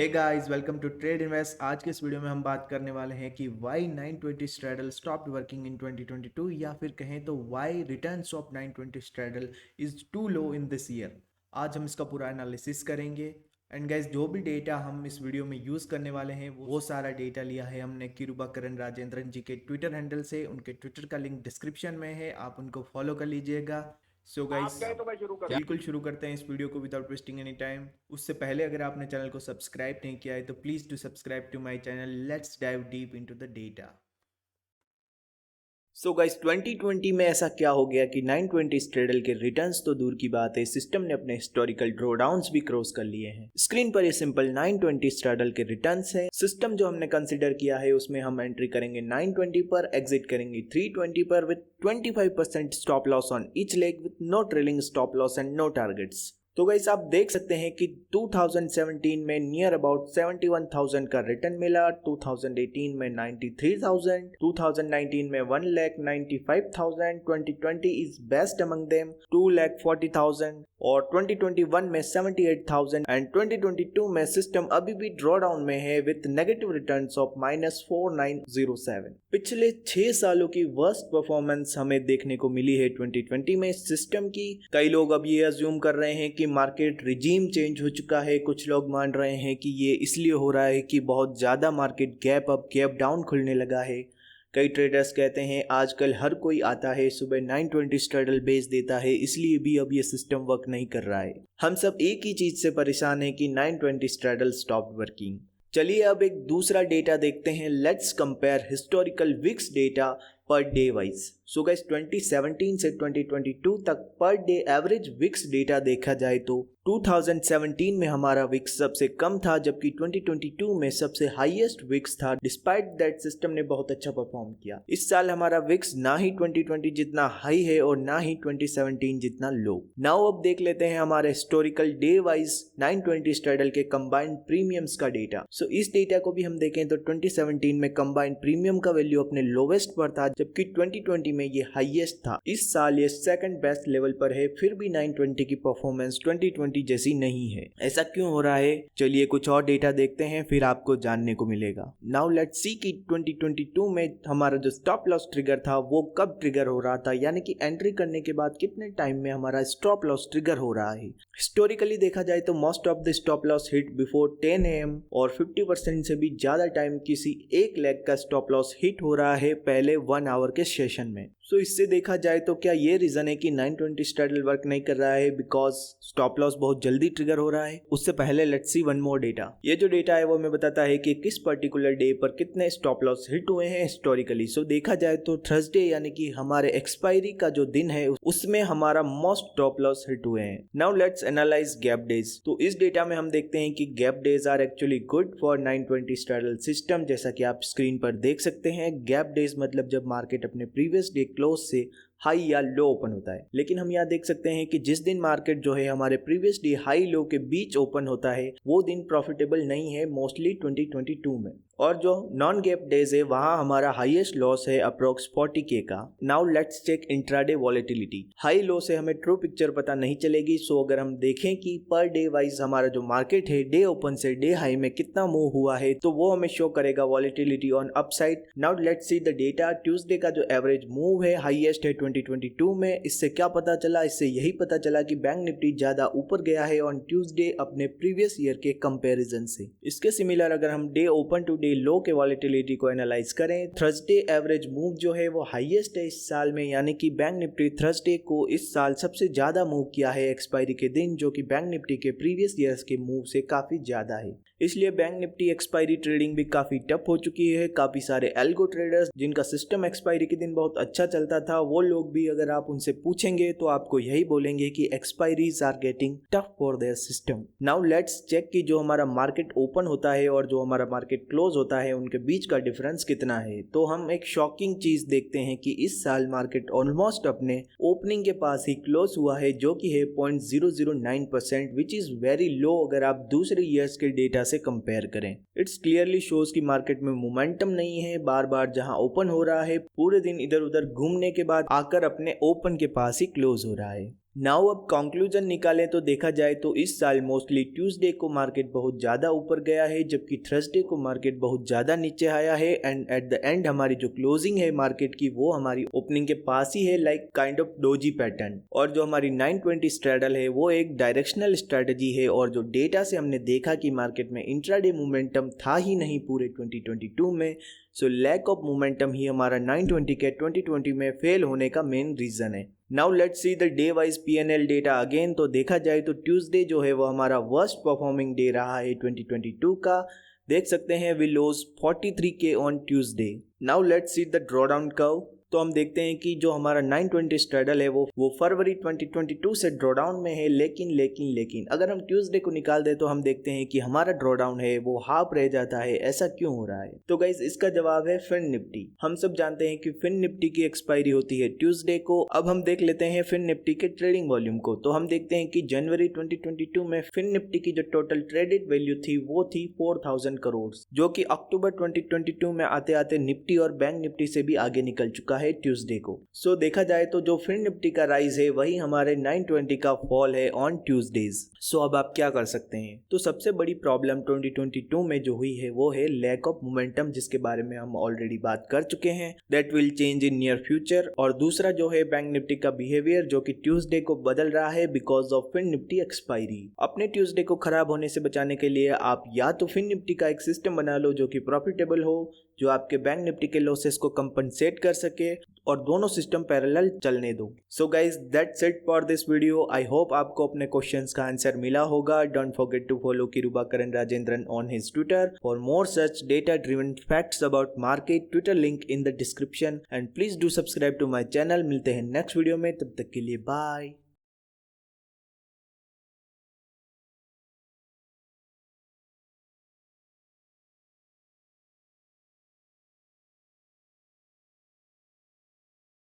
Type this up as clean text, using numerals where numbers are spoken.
Hey guys, welcome to Trade Invest. आज के इस वीडियो में हम बात करने वाले हैं कि why 920 straddle stopped working in 2022 या फिर कहें तो why returns of 920 straddle is too low in this year. आज हम इसका पूरा एनालिसिस करेंगे एंड गाइस जो भी डेटा हम इस वीडियो में यूज़ करने वाले हैं वो सारा डेटा लिया है हमने किरुबाकरन राजेंद्रन जी के ट्विटर हैंडल से। उनके ट्विटर का लिंक डिस्क्रिप्शन में है, आप उनको फॉलो कर लीजिएगा। सो गाइस तो मैं शुरू कर बिल्कुल शुरू करते हैं इस वीडियो को विदाउट वेस्टिंग एनी टाइम। उससे पहले अगर आपने चैनल को सब्सक्राइब नहीं किया है तो please do subscribe to my channel. Let's dive deep into the data. So guys 2020 में ऐसा क्या हो गया कि 920 स्ट्रेडल के रिटर्न्स तो दूर की बात है, सिस्टम ने अपने हिस्टोरिकल ड्रॉडाउन्स भी क्रॉस कर लिए हैं। स्क्रीन पर ये सिंपल 920 स्ट्रेडल के रिटर्न्स है। सिस्टम जो हमने कंसीडर किया है उसमें हम एंट्री करेंगे 920 पर, एग्जिट करेंगे 320 पर with 25% stop loss on each leg with no trailing stop loss and no targets. तो गाइस आप देख सकते हैं कि 2017 में नियर अबाउट 71,000 का रिटर्न मिला, 2018 में 93,000, 2019 में 1,95,000, 2020 इज बेस्ट अमंग देम 2,40,000 और 2021 में 78,000 एंड 2022 में सिस्टम अभी भी ड्रॉ डाउन में है विद नेगेटिव रिटर्न्स ऑफ -4907। पिछले 6 सालों की वर्स्ट परफॉर्मेंस हमें देखने को मिली है 2020 में सिस्टम की। कई लोग अब ये अज्यूम कर रहे हैं कि मार्केट रिजीम चेंज हो चुका है, कुछ लोग मान रहे हैं कि ये इसलिए हो रहा है कि बहुत ज़्यादा market gap up gap down खुलने लगा है। कई ट्रेडर्स कहते हैं आजकल हर कोई आता है सुबह 920 स्ट्रैडल बेच देता है, इसलिए भी अब ये सिस्टम वर्क नहीं कर रहा है। हम सब एक ही चीज़ से परेशान है कि 920 स्ट्रैडल स्टॉप वर्किंग। चलिए अब एक दूसरा डेटा देखते हैं। Let's compare historical VIX data पर डे वाइज। सो गाइस 2017 से 2022 तक per day average Vicks data देखा जाए तो 2017 में हमारा विक्स सबसे कम था, जबकि 2022 में सबसे हाईएस्ट विक्स था। डिस्पाइट दैट सिस्टम ने बहुत अच्छा परफॉर्म किया। इस साल हमारा विक्स ना ही 2020 जितना हाई है और ना ही 2017 जितना लो। नाउ अब देख लेते हैं हमारे हिस्टोरिकल डे वाइज 920 स्ट्रैडल के कंबाइंड प्रीमियम्स का डेटा। सो इस डेटा को भी हम देखें तो 2017 में कंबाइंड प्रीमियम का वैल्यू अपने लोवेस्ट पर था, जबकि 2020 में ये हाईएस्ट था। इस साल ये सेकंड बेस्ट लेवल पर है, फिर भी 920 की परफॉर्मेंस 2020 जैसी नहीं है। ऐसा क्यों हो रहा है? चलिए कुछ और डेटा देखते हैं, फिर आपको जानने को मिलेगा। नाउ लेट्स सी कि 2022 में हमारा जो स्टॉप लॉस ट्रिगर था वो कब ट्रिगर हो रहा था, यानी कि एंट्री करने के बाद कितने टाइम में हमारा स्टॉप लॉस ट्रिगर हो रहा है। हिस्टोरिकली देखा जाए तो most of the stop loss hit before 10 AM और 50% से भी ज्यादा टाइम किसी एक लेग का स्टॉप लॉस हिट हो रहा है पहले 1 आवर के सेशन में। सो इससे देखा जाए तो क्या ये रीजन है कि 920 स्ट्रैडल वर्क नहीं कर रहा है बिकॉज स्टॉप लॉस बहुत जल्दी ट्रिगर हो रहा है? उससे पहले let's see one more data. ये जो डेटा है वो हमें बताता है कि किस पर्टिकुलर डे पर कितने स्टॉप लॉस हिट हुए हैं हिस्टोरिकली। सो देखा जाए तो थर्सडे यानी कि हमारे एक्सपायरी का जो दिन है उसमें हमारा मोस्ट स्टॉप लॉस हिट हुए हैं। Now let's analyse gap days. तो इस डेटा में हम देखते हैं कि gap days are actually good for 920 straddle system. जैसा कि आप स्क्रीन पर देख सकते हैं, गैप डेज मतलब जब मार्केट अपने प्रीवियस डे क्लोज से हाई या लो ओपन होता है। लेकिन हम यहाँ देख सकते हैं कि जिस दिन मार्केट जो है हमारे प्रीवियस डे हाई लो के बीच ओपन होता है वो दिन प्रॉफिटेबल नहीं है मोस्टली 2022 में। और जो नॉन गैप डेज है वहां हमारा हाईएस्ट लॉस है अप्रोक्स 40K का। Now let's check intraday volatility. High low से हमें ट्रू पिक्चर पता नहीं चलेगी। सो अगर हम देखें कि पर डे वाइज हमारा जो मार्केट है डे ओपन से डे हाई में कितना मूव हुआ है तो वो हमें शो करेगा volatility on upside. Now let's see the data. Tuesday का जो एवरेज मूव है हाईएस्ट है 2022 में। इससे क्या पता चला? इससे यही पता चला कि बैंक निफ्टी ज्यादा ऊपर गया है ऑन ट्यूसडे अपने प्रीवियस ईयर के कंपैरिजन से। इसके सिमिलर अगर हम day open to day low के वॉलेटिलिटी को एनालाइज करें, थर्सडे एवरेज मूव जो है वो हाईएस्ट है इस साल में, यानी कि बैंक निफ्टी थर्सडे को इस साल सबसे ज्यादा मूव किया है एक्सपायरी के दिन, जो कि बैंक निफ्टी के प्रीवियस ईयर्स के मूव से काफी ज्यादा है। इसलिए बैंक निफ्टी एक्सपायरी ट्रेडिंग भी काफी टफ हो चुकी है। काफी सारे एल्गो ट्रेडर्स जिनका सिस्टम एक्सपायरी के दिन बहुत अच्छा चलता था वो लोग भी अगर आप उनसे पूछेंगे तो आपको यही बोलेंगे कि expiries are getting tough for their system. Now let's check कि जो हमारा मार्केट ओपन होता है और जो हमारा मार्केट क्लोज होता है उनके बीच का डिफरेंस कितना है। तो हम एक शॉकिंग चीज देखते हैं कि इस साल मार्केट ऑलमोस्ट अपने ओपनिंग के पास ही क्लोज हुआ है, जो कि है 0.009%, विच इज वेरी लो अगर आप दूसरे ईयर्स के डेटा से कंपेयर करें। इट्स क्लियरली शोज कि मार्केट में मोमेंटम नहीं है। बार बार जहां ओपन हो रहा है पूरे दिन इधर उधर घूमने के बाद आकर अपने ओपन के पास ही क्लोज हो रहा है। नाउ अब कंक्लूजन निकालें तो देखा जाए तो इस साल मोस्टली ट्यूसडे को मार्केट बहुत ज़्यादा ऊपर गया है, जबकि थर्सडे को मार्केट बहुत ज़्यादा नीचे आया है। एंड एट द एंड हमारी जो क्लोजिंग है मार्केट की वो हमारी ओपनिंग के पास ही है, like kind of doji pattern. और जो हमारी 920 स्ट्रैडल है वो एक डायरेक्शनल स्ट्रेटजी है, और जो डेटा से हमने देखा कि मार्केट में इंट्राडे मोमेंटम था ही नहीं पूरे 2022 में। सो लैक ऑफ मोमेंटम ही हमारा 920 के 2020 में फेल होने का मेन रीजन है। Now let's see the day wise P&L data again. तो देखा जाए तो ट्यूसडे जो है वो हमारा वर्स्ट परफॉर्मिंग डे रहा है 2022 का। देख सकते हैं we loss 43K on Tuesday. Now let's see the drawdown curve. तो हम देखते हैं कि जो हमारा 920 स्ट्रैडल है वो फरवरी 2022 से ड्रॉडाउन में है, लेकिन अगर हम ट्यूसडे को निकाल दे तो हम देखते हैं कि हमारा ड्रॉडाउन है वो हाफ रह जाता है। ऐसा क्यों हो रहा है? तो गाइस इसका जवाब है फिन निफ्टी। हम सब जानते हैं कि फिन निफ्टी की एक्सपायरी होती है ट्यूसडे को। अब हम देख लेते हैं फिन निफ्टी के ट्रेडिंग वॉल्यूम को। तो हम देखते हैं कि जनवरी 2022 में फिन निफ्टी की जो टोटल ट्रेडेड वैल्यू थी वो थी 4000 करोड़, जो कि अक्टूबर 2022 में आते आते निफ्टी और बैंक निफ्टी से भी आगे निकल चुका है ट्यूसडे को। सो देखा जाए तो जो फिन निफ्टी का राइज है वही हमारे 920 का फॉल है ऑन ट्यूसडेज। सो अब आप क्या कर सकते हैं? तो सबसे बड़ी प्रॉब्लम 2022 में जो हुई है वो है लैक ऑफ मोमेंटम, जिसके बारे में हम ऑलरेडी बात कर चुके हैं। That will change in near future. और दूसरा जो है बैंक निफ्टी का बिहेवियर, जो कि ट्यूसडे को बदल रहा है because of Fin Nifty expiry. अपने ट्यूसडे को खराब होने से बचाने के लिए आप या तो फिन निफ्टी का एक सिस्टम बना लो जो कि प्रॉफिटेबल हो, जो आपके बैंक निफ्टी के लॉसेस को कंपनसेट कर सके, और दोनों सिस्टम पैरेलल चलने दो। So guys that's it for this video. I hope आपको अपने क्वेश्चंस का आंसर मिला होगा। Don't forget to follow Kirubakaran Rajendran on his Twitter for more such data driven facts about market. Twitter link in the description and please do subscribe to my channel. मिलते हैं next video में, तब तक के लिए बाय।